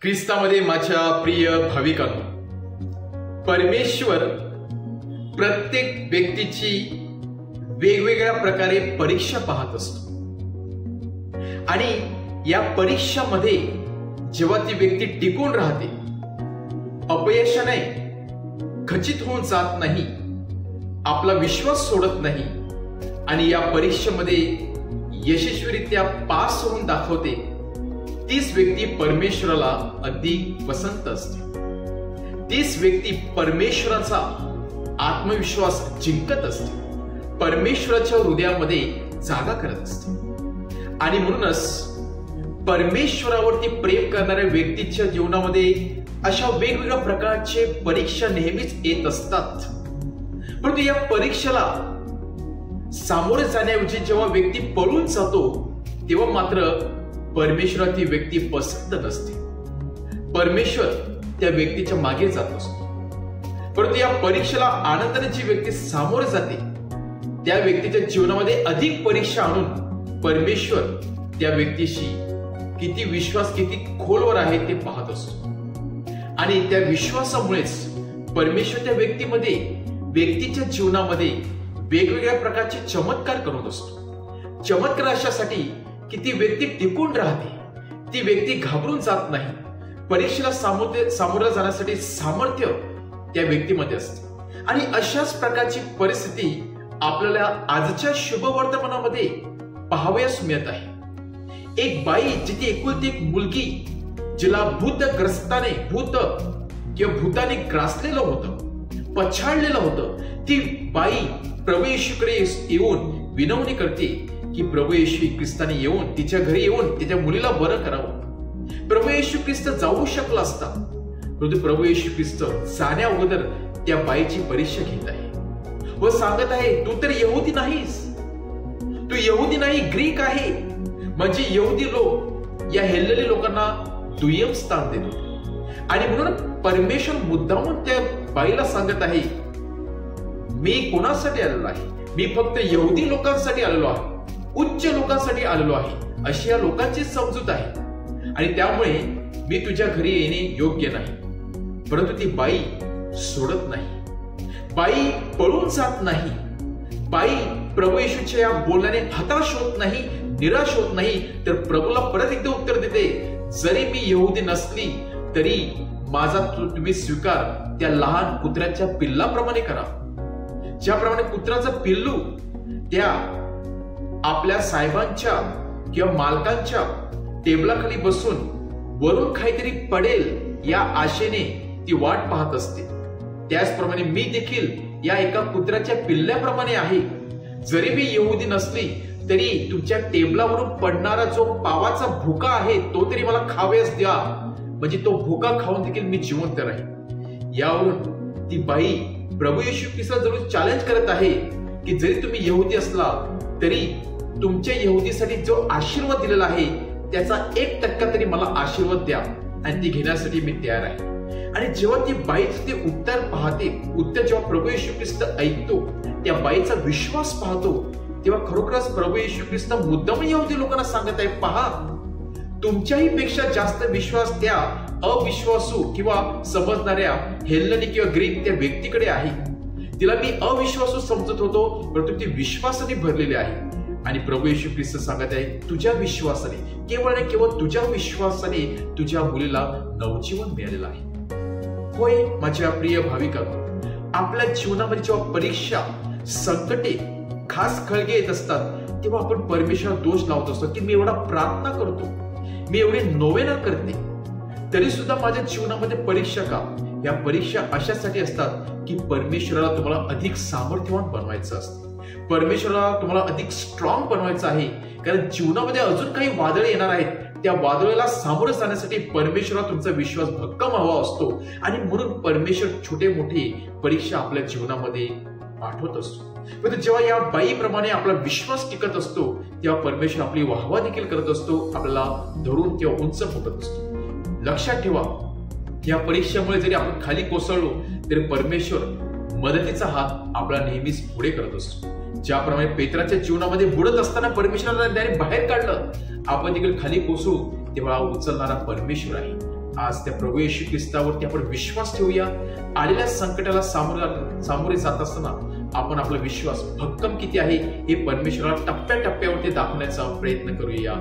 ख्रिस्तामध्ये माझ्या प्रिय भाविकांनो, परमेश्वर प्रत्येक व्यक्तीची वेगवेगळ्या प्रकारे परीक्षा पाहत असतो आणि या परीक्षामध्ये जेव्हा ती व्यक्ती टिकून राहते, अपयशाने खचित होऊन जात नाही, आपला विश्वास सोडत नाही आणि या परीक्षेमध्ये यशस्वीरित्या पास होऊन दाखवते, तीच व्यक्ती परमेश्वराला अधिक पसंत असते. तीच व्यक्ती परमेश्वराचा आत्मविश्वास जिंकत असते, परमेश्वराच्या हृदयामध्ये जागा करत असते. आणि म्हणूनच परमेश्वरावरती प्रेम करणाऱ्या व्यक्तीच्या जीवनामध्ये अशा वेगवेगळ्या प्रकारचे परीक्षा नेहमीच येत असतात. परंतु या परीक्षेला सामोरे जाण्याऐवजी जेव्हा व्यक्ती पळून जातो, तेव्हा मात्र परमेश्वराला ती व्यक्ती पसंत नसते. परमेश्वर त्या व्यक्तीच्या मागे जात असतो. परंतु या परीक्षेला आनंदाने जी व्यक्ती सामोरे जाते, त्या व्यक्तीच्या जीवनामध्ये अधिक परीक्षा आणून परमेश्वर त्या व्यक्तीशी किती विश्वास, किती खोलवर आहे ते पाहत असतो. आणि त्या विश्वासामुळेच परमेश्वर त्या व्यक्तीच्या जीवनामध्ये वेगवेगळ्या प्रकारचे चमत्कार करत असतो. चमत्कार अशासाठी की ती व्यक्ती टिकून राहते, ती व्यक्ती घाबरून जात नाही. परीक्षेला सामोरं जाण्यासाठी सामर्थ्य त्या व्यक्तीमध्ये असते. आणि अशाच प्रकारची परिस्थिती आपल्याला आजच्या शुभवर्तमानामध्ये पाहावयास मिळत आहे. एक बाई, जिथे एकुलती एक मुलगी, जिला भूत किंवा भूताने ग्रासलेलं होतं, पछाडलेलं होतं, ती बाई प्रभू येशूकडे येऊन विनवणी करते की प्रभू येशू ख्रिस्ताने येऊन तिच्या घरी येऊन तिच्या मुलीला बरं करावं. प्रभू येशू ख्रिस्त जाऊ शकला असता, परंतु प्रभू येशू ख्रिस्त जाण्या अगोदर त्या बाईची परीक्षा घेत आहे व सांगत आहे, तू तर यहुदी नाहीस, तू यहुदी नाही, ग्रीक आहे. म्हणजे यहुदी लोक या हेल्लेल्या लोकांना दुय्यम स्थान देत होते. आणि म्हणून परमेश्वर मुद्दामून त्या बाईला सांगत आहे, मी कोणासाठी आलेलो आहे? मी फक्त यहुदी लोकांसाठी आलेलो आहे, उच्च लोकांसाठी आलेलो आहे, अशी या लोकांची समजूत आहे. आणि त्यामुळे मी तुझ्या घरी येणे योग्य नाही. परंतु ती बाई सोडत नाही, बाई पळून जात नाही, बाई प्रभू येशूच्या या बोलण्याने हताश होत नाही, निराश होत नाही, तर प्रभूला परत एकदा उत्तर देते, जरी मी यहुदी नसली तरी माझा तुम्ही स्वीकार त्या लहान कुत्र्याच्या पिल्लाप्रमाणे करा. ज्याप्रमाणे कुत्र्याचं पिल्लू त्या आपल्या साहेबांच्या किंवा मालकांच्या टेबलाखाली बसून वरून काहीतरी पडेल या आशेने ती वाट पाहत असते, त्याचप्रमाणे मी देखील या एका कुत्र्याच्या पिल्ल्याप्रमाणे आहे. जरी मी यहुदी नसली तरी तुमच्या टेबलावरून पडणारा जो पावाचा भुका आहे तो तरी मला खावयास द्या, म्हणजे तो भुका खाऊन देखील मी जिवंत राहील. यावरून ती बाई प्रभू येशू ख्रिस्ताला जरूर चॅलेंज करत आहे की जरी तुम्ही यहुदी असला तरी तुमच्या यहुदीसाठी जो आशीर्वाद दिलेला आहे त्याचा 1% तरी मला आशीर्वाद द्या, आणि ती घेण्यासाठी मी तयार आहे. आणि जेव्हा ती बाई ते उत्तर पाहते, उत्तर जेव्हा प्रभू येशू ख्रिस्त ऐकतो, त्या बाईचा विश्वास पाहतो, तेव्हा खरोखरच प्रभू येशू ख्रिस्त मुद्दाम यहुदी लोकांना सांगत आहे, पहा, तुमच्याही पेक्षा जास्त विश्वास त्या अविश्वासू किंवा समजणाऱ्या हेल्लेनी किंवा ग्रीक त्या व्यक्तीकडे आहे. तिला मी अविश्वासू समजत होतो, परंतु ती विश्वासाने भरलेली आहे. आणि प्रभू येशू ख्रिस्त सांगत आहे, तुझ्या विश्वासाने, केवळ आणि केवळ तुझ्या विश्वासाने तुझ्या मुलीला नवजीवन मिळालेलं आहे. होय माझ्या प्रिय भाविकांनो, आपल्या जीवनामध्ये जेव्हा परीक्षा, संकटे, खास खळगे येत असतात, तेव्हा आपण परमेश्वराला दोष लावत असतो की मी एवढा प्रार्थना करतो, मी एवढे नोवेना करते, तरी सुद्धा माझ्या जीवनामध्ये परीक्षा का? या परीक्षा अशासाठी असतात की परमेश्वराला तुम्हाला अधिक सामर्थ्यवान बनवायचं असतं, परमेश्वराला तुम्हाला अधिक स्ट्रॉंग बनवायचं आहे. कारण जीवनामध्ये अजून काही वादळ येणार आहेत, त्या वादळाला सामोरं जाण्यासाठी परमेश्वराला तुमचा विश्वास भक्कम हवा असतो. आणि म्हणून परमेश्वर छोटे मोठे परीक्षा आपल्या जीवनामध्ये पाठवत असतो. पण जेव्हा या बाईप्रमाणे आपला विश्वास टिकत असतो, तेव्हा परमेश्वर आपली वाहवा देखील करत असतो, आपल्याला धरून किंवा उंच फुटत असतो. लक्षात ठेवा, या परीक्षेमुळे जरी आपण खाली कोसळलो तरी परमेश्वर मदतीचा हात आपला नेहमीच पुढे करत असतो. ज्याप्रमाणे पेत्राच्या जीवनामध्ये बुडत असताना परमेश्वराला त्याने बाहेर काढलं, आपण देखील खाली कोसळू तेव्हा उचलणारा परमेश्वर आहे. आज त्या प्रभू येशू ख्रिस्तावरती आपण विश्वास ठेवूया. आलेल्या संकटाला सामोरे जात असताना आपण आपला विश्वास भक्कम किती आहे हे परमेश्वराला टप्प्याटप्प्यावरती दाखवण्याचा प्रयत्न करूया.